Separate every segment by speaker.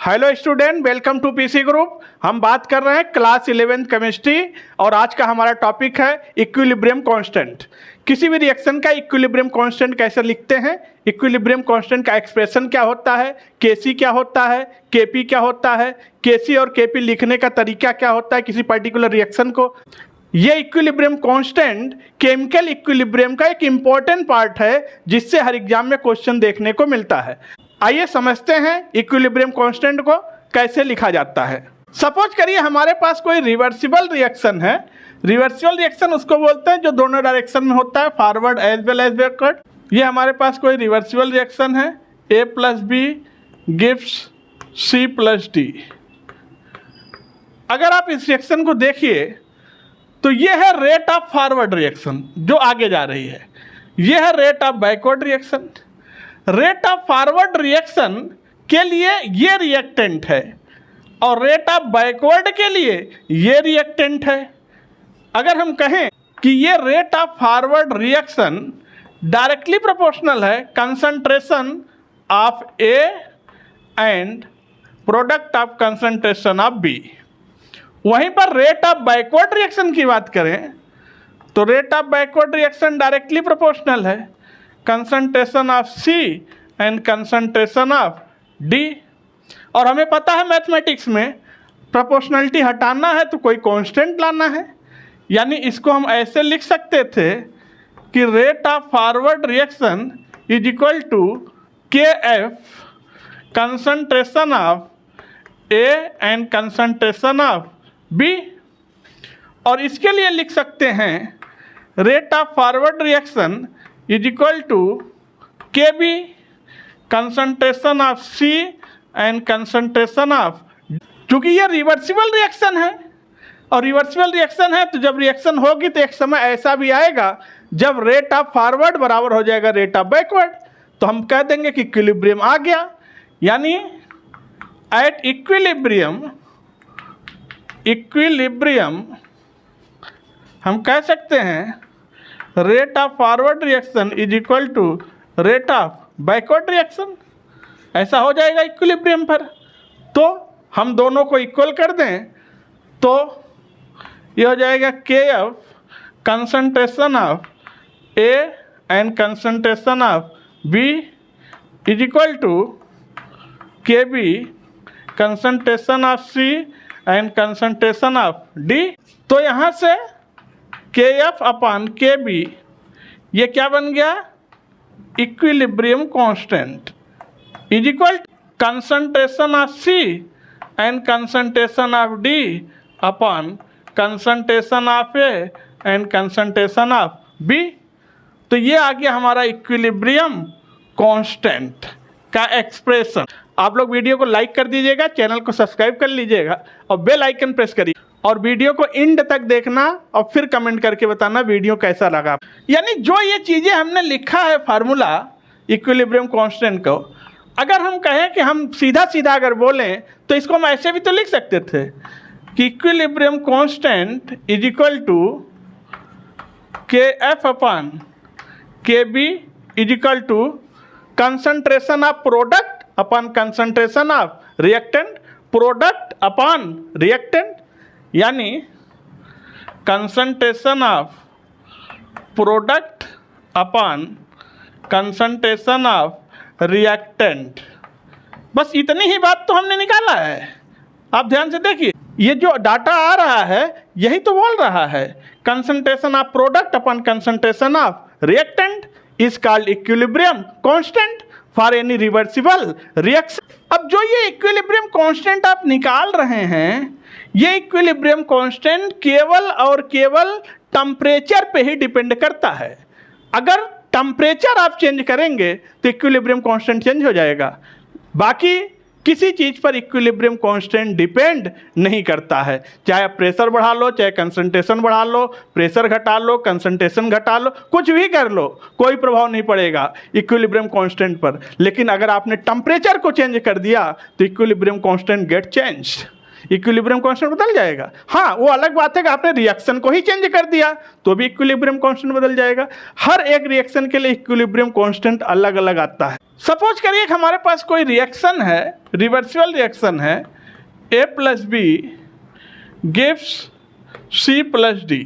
Speaker 1: Hello student, welcome to PC group. हम बात कर रहे हैं क्लास 11th केमिस्ट्री और आज का हमारा टॉपिक है इक्विलिब्रियम कांस्टेंट। किसी भी रिएक्शन का इक्विलिब्रियम कांस्टेंट कैसे लिखते हैं, इक्विलिब्रियम कांस्टेंट का एक्सप्रेशन क्या होता है, केसी क्या होता है, केपी क्या होता है, केसी और केपी लिखने का तरीका क्या होता है किसी पर्टिकुलर रिएक्शन को। ये इक्विलिब्रियम कांस्टेंट केमिकल इक्विलिब्रियम का एक इम्पॉर्टेंट पार्ट है जिससे हर एग्जाम में क्वेश्चन देखने को मिलता है। आइए समझते हैं इक्विलिब्रियम कांस्टेंट को कैसे लिखा जाता है। सपोज करिए हमारे पास कोई रिवर्सिबल रिएक्शन है। रिवर्सिबल रिएक्शन उसको बोलते हैं जो दोनों डायरेक्शन में होता है, forward as well as backward. ये हमारे पास कोई रिवर्सिबल रिएक्शन है, A + B gives C + D। अगर आप इस रिएक्शन को देखिए तो ये है रेट ऑफ फॉरवर्ड रिएक्शन जो आगे जा रही है, ये है rate of backward reaction. Rate of forward reaction के लिए ये रिएक्टेंट है और रेट ऑफ बैकवर्ड के लिए ये रिएक्टेंट है। अगर हम कहें कि ये rate of forward reaction directly proportional है concentration of A and product of concentration of B। वहीं पर रेट ऑफ बैकवर्ड रिएक्शन की बात करें तो rate of backward reaction directly proportional है concentration of C and concentration of D। और हमें पता है मैथमेटिक्स में प्रोपोर्शनलिटी हटाना है तो कोई कांस्टेंट लाना है, यानी इसको हम ऐसे लिख सकते थे कि rate of forward reaction is equal to KF concentration of A and concentration of B। और इसके लिए लिख सकते हैं rate of forward reaction is equal to KB concentration of C and concentration of. चूँकि ये रिवर्सिबल रिएक्शन है और रिवर्सिबल रिएक्शन है तो जब रिएक्शन होगी तो एक समय ऐसा भी आएगा जब रेट ऑफ फॉरवर्ड बराबर हो जाएगा रेट ऑफ बैकवर्ड, तो हम कह देंगे कि इक्विलिब्रियम आ गया। यानी एट इक्विलिब्रियम हम कह सकते हैं rate of forward reaction is equal to rate of backward reaction. ऐसा हो जाएगा इक्विलिब्रियम पर। तो हम दोनों को इक्वल कर दें तो ये हो जाएगा KF concentration of A and concentration of B is equal to KB concentration of C and concentration of D। तो यहाँ से KF अपान KB ये क्या बन गया, equilibrium constant is equal concentration of C and concentration of D upon concentration of A and concentration of B। तो ये आ गया हमारा इक्विलिब्रियम कांस्टेंट का एक्सप्रेशन। आप लोग वीडियो को लाइक कर दीजिएगा, चैनल को सब्सक्राइब कर लीजिएगा और बेल आइकन प्रेस करिए और वीडियो को एंड तक देखना और फिर कमेंट करके बताना वीडियो कैसा लगा। यानी जो ये चीज़ें हमने लिखा है फार्मूला इक्विलिब्रियम कांस्टेंट को, अगर हम कहें कि हम सीधा सीधा अगर बोलें तो इसको हम ऐसे भी तो लिख सकते थे कि equilibrium constant is equal to KF upon KB is equal to concentration of product upon concentration of reactant, product upon reactant, यानी concentration of product upon concentration of reactant. बस इतनी ही बात तो हमने निकाला है। आप ध्यान से देखिए, ये जो डाटा आ रहा है यही तो बोल रहा है concentration of product upon concentration of reactant is called equilibrium constant for any reversible reaction. अब जो ये इक्विलिब्रियम कांस्टेंट आप निकाल रहे हैं, ये इक्विलिब्रियम कांस्टेंट केवल और केवल टेम्परेचर पे ही डिपेंड करता है। अगर टेम्परेचर आप चेंज करेंगे तो इक्विलिब्रियम कांस्टेंट चेंज हो जाएगा, बाकी किसी चीज़ पर इक्विलिब्रियम कांस्टेंट डिपेंड नहीं करता है। चाहे आप प्रेशर बढ़ा लो, चाहे कंसंट्रेशन बढ़ा लो, प्रेशर घटा लो, कंसंट्रेशन घटा लो, कुछ भी कर लो, कोई प्रभाव नहीं पड़ेगा इक्विलिब्रियम कांस्टेंट पर। लेकिन अगर आपने टेम्परेचर को चेंज कर दिया तो equilibrium constant get change. Equilibrium constant बदल जाएगा। हाँ, वो अलग बात है कि आपने रिएक्शन को ही चेंज कर दिया तो भी इक्विलिब्रियम कांस्टेंट बदल जाएगा। हर एक रिएक्शन के लिए इक्विलिब्रियम कांस्टेंट अलग अलग आता है। सपोज करिए कि हमारे पास कोई रिएक्शन है, रिवर्सिबल रिएक्शन है, A + B gives C + D।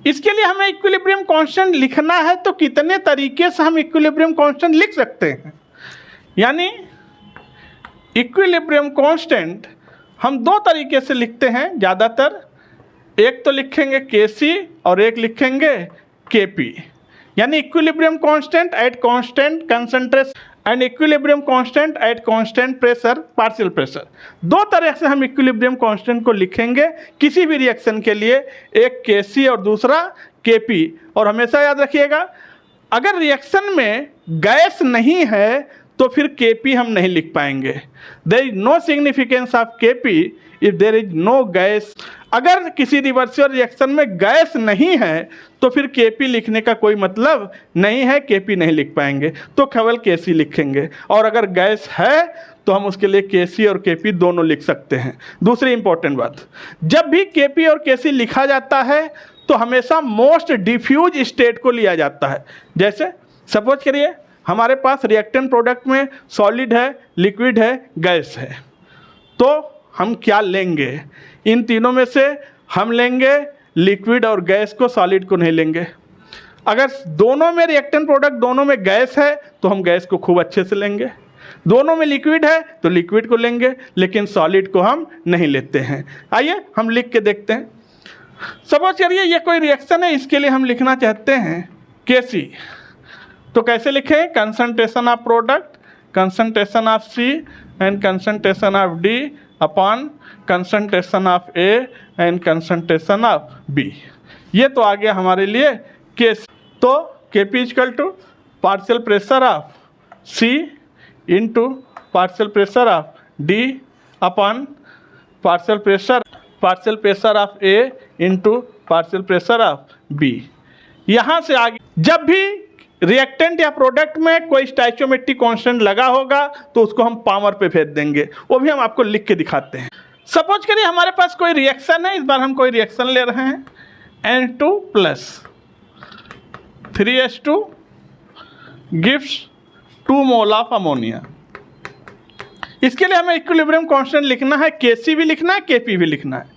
Speaker 1: इसके लिए हमें इक्विलिब्रियम कांस्टेंट लिखना है तो कितने तरीके से हम इक्विलिब्रियम कांस्टेंट लिख सकते हैं। यानी इक्विलिब्रियम कांस्टेंट हम दो तरीके से लिखते हैं ज़्यादातर। एक तो लिखेंगे Kc और एक लिखेंगे Kp। यानी equilibrium constant at constant concentration and equilibrium constant at constant pressure, partial pressure. दो तरह से हम इक्विलिब्रियम कांस्टेंट को लिखेंगे किसी भी रिएक्शन के लिए, एक Kc और दूसरा Kp। और हमेशा याद रखिएगा, अगर रिएक्शन में गैस नहीं है तो फिर Kp हम नहीं लिख पाएंगे। There is no significance of Kp if there is no gas. अगर किसी रिवर्सिबल रिएक्शन में गैस नहीं है तो फिर Kp लिखने का कोई मतलब नहीं है, Kp नहीं लिख पाएंगे तो केवल Kc लिखेंगे। और अगर गैस है तो हम उसके लिए Kc और Kp दोनों लिख सकते हैं। दूसरी इंपॉर्टेंट बात, जब भी Kp और Kc लिखा जाता है तो हमेशा मोस्ट डिफ्यूज स्टेट को लिया जाता है। जैसे सपोज करिए हमारे पास रिएक्टेंट प्रोडक्ट में सॉलिड है, लिक्विड है, गैस है, तो हम क्या लेंगे? इन तीनों में से हम लेंगे लिक्विड और गैस को, सॉलिड को नहीं लेंगे। अगर दोनों में रिएक्टेंट प्रोडक्ट दोनों में गैस है तो हम गैस को खूब अच्छे से लेंगे। दोनों में लिक्विड है तो लिक्विड को लेंगे, लेकिन सॉलिड को हम नहीं लेते हैं। आइए हम लिख के देखते हैं। सपोज करिए ये कोई रिएक्शन है, इसके लिए हम लिखना चाहते हैं Kc। तो कैसे लिखें? Concentration of product, concentration of C and concentration of D upon concentration of A and concentration of B। ये तो आ गया हमारे लिए Kc। तो Kp equal to partial pressure of C into partial pressure of D upon partial pressure of A into partial pressure of B। यहाँ से आगे जब भी रिएक्टेंट या प्रोडक्ट में कोई स्टोइचियोमेट्रिक कांस्टेंट लगा होगा तो उसको हम पावर पे फेंक देंगे, वो भी हम आपको लिख के दिखाते हैं। सपोज करिए हमारे पास कोई रिएक्शन है, इस बार हम कोई रिएक्शन ले रहे हैं N2 + 3H2 gives 2 mole of ammonia. इसके लिए हमें इक्विलिब्रियम कांस्टेंट लिखना है, Kc भी लिखना है, Kp भी लिखना है।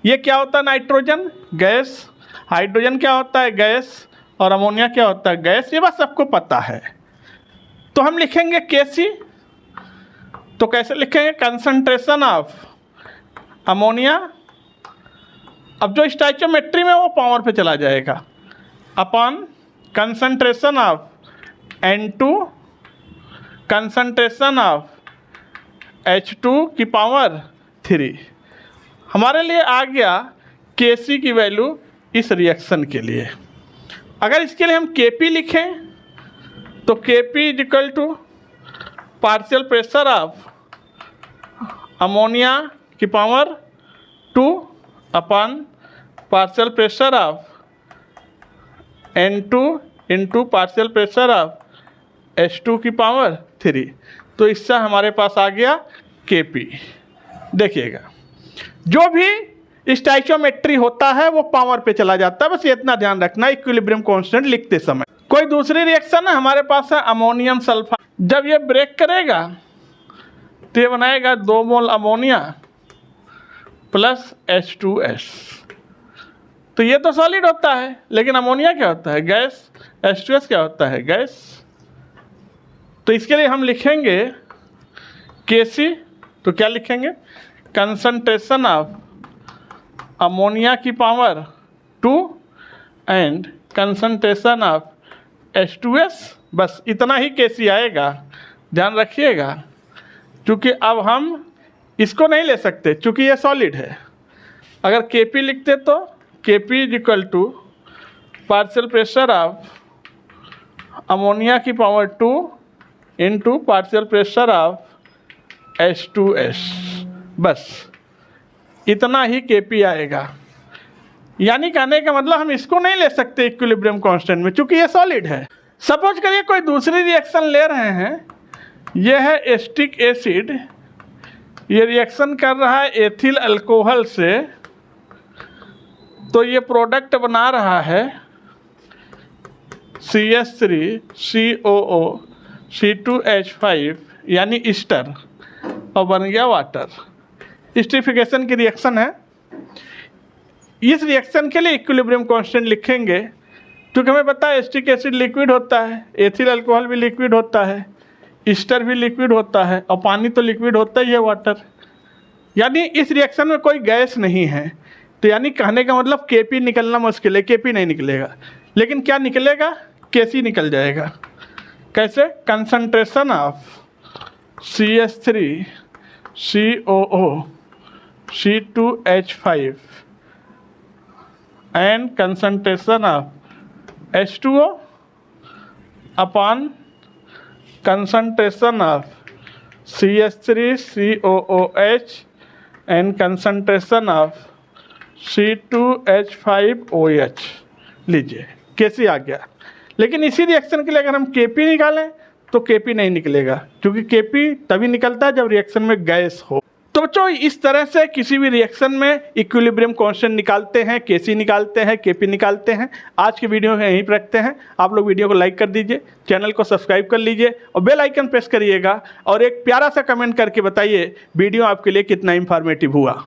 Speaker 1: ये क्या होता है? नाइट्रोजन गैस, हाइड्रोजन क्या होता है? गैस, और अमोनिया क्या होता है? गैस। ये बात सबको पता है। तो हम लिखेंगे Kc, तो कैसे लिखेंगे? कंसंट्रेशन ऑफ अमोनिया, अब जो स्टोइचियोमेट्री में वो पावर पे चला जाएगा, upon concentration of N2, concentration of H2 की पावर 3। हमारे लिए आ गया Kc की वैल्यू इस रिएक्शन के लिए। अगर इसके लिए हम Kp लिखें तो Kp equal to partial pressure of ammonia की power 2 upon partial pressure of N2 into partial pressure of H2 की पावर 3। तो इससे हमारे पास आ गया Kp। देखिएगा, जो भी स्टोइचियोमेट्री होता है वो पावर पे चला जाता है, बस ये इतना ध्यान रखना इक्विलिब्रियम कांस्टेंट लिखते समय। कोई दूसरी रिएक्शन है, हमारे पास है अमोनियम सल्फाइड। जब ये ब्रेक करेगा तो ये बनाएगा 2 मोल अमोनिया प्लस H2S। तो ये तो सॉलिड होता है, लेकिन अमोनिया क्या होता है? गैस। H2S क्या होता है? गैस। तो इसके लिए हम लिखेंगे Kc, तो क्या लिखेंगे? कंसंट्रेशन ऑफ अमोनिया की power 2 and concentration of H2S। बस इतना ही Kc आएगा, ध्यान रखिएगा, क्योंकि अब हम इसको नहीं ले सकते क्योंकि ये सॉलिड है। अगर Kp लिखते तो Kp equal to partial pressure of ammonia की power 2 into partial pressure of H2S। बस इतना ही Kp आएगा। यानी कहने का मतलब हम इसको नहीं ले सकते इक्विलिब्रियम कांस्टेंट में क्योंकि ये सॉलिड है। सपोज करिए कोई दूसरी रिएक्शन ले रहे हैं, यह है एसिटिक एसिड ये रिएक्शन कर रहा है एथिल अल्कोहल से, तो ये प्रोडक्ट बना रहा है CH3COO C2H5 यानी ईस्टर, और बन गया वाटर। एस्टरिफिकेशन की रिएक्शन है। इस रिएक्शन के लिए इक्विलिब्रियम कांस्टेंट लिखेंगे, क्योंकि हमें पता है एस्टिक एसिड लिक्विड होता है, एथिल अल्कोहल भी लिक्विड होता है, ईस्टर भी लिक्विड होता है, और पानी तो लिक्विड होता ही है, वाटर। यानी इस रिएक्शन में कोई गैस नहीं है, तो यानी कहने का मतलब Kp निकलना मुश्किल है, Kp नहीं निकलेगा। लेकिन क्या निकलेगा? Kc निकल जाएगा। कैसे? Concentration of CH3COO C2H5 and concentration of H2O upon concentration of CH3COOH and concentration of C2H5OH। लीजिए Kc आ गया। लेकिन इसी रिएक्शन के लिए अगर हम Kp निकालें तो Kp नहीं निकलेगा, क्योंकि Kp तभी निकलता है जब रिएक्शन में गैस हो। तो बच्चों इस तरह से किसी भी रिएक्शन में इक्विलिब्रियम कांस्टेंट निकालते हैं, Kc निकालते हैं, Kp निकालते हैं। आज के वीडियो में यहीं पर रखते हैं। आप लोग वीडियो को लाइक कर दीजिए, चैनल को सब्सक्राइब कर लीजिए और बेल आइकन प्रेस करिएगा, और एक प्यारा सा कमेंट करके बताइए वीडियो आपके लिए कितना इंफॉर्मेटिव हुआ।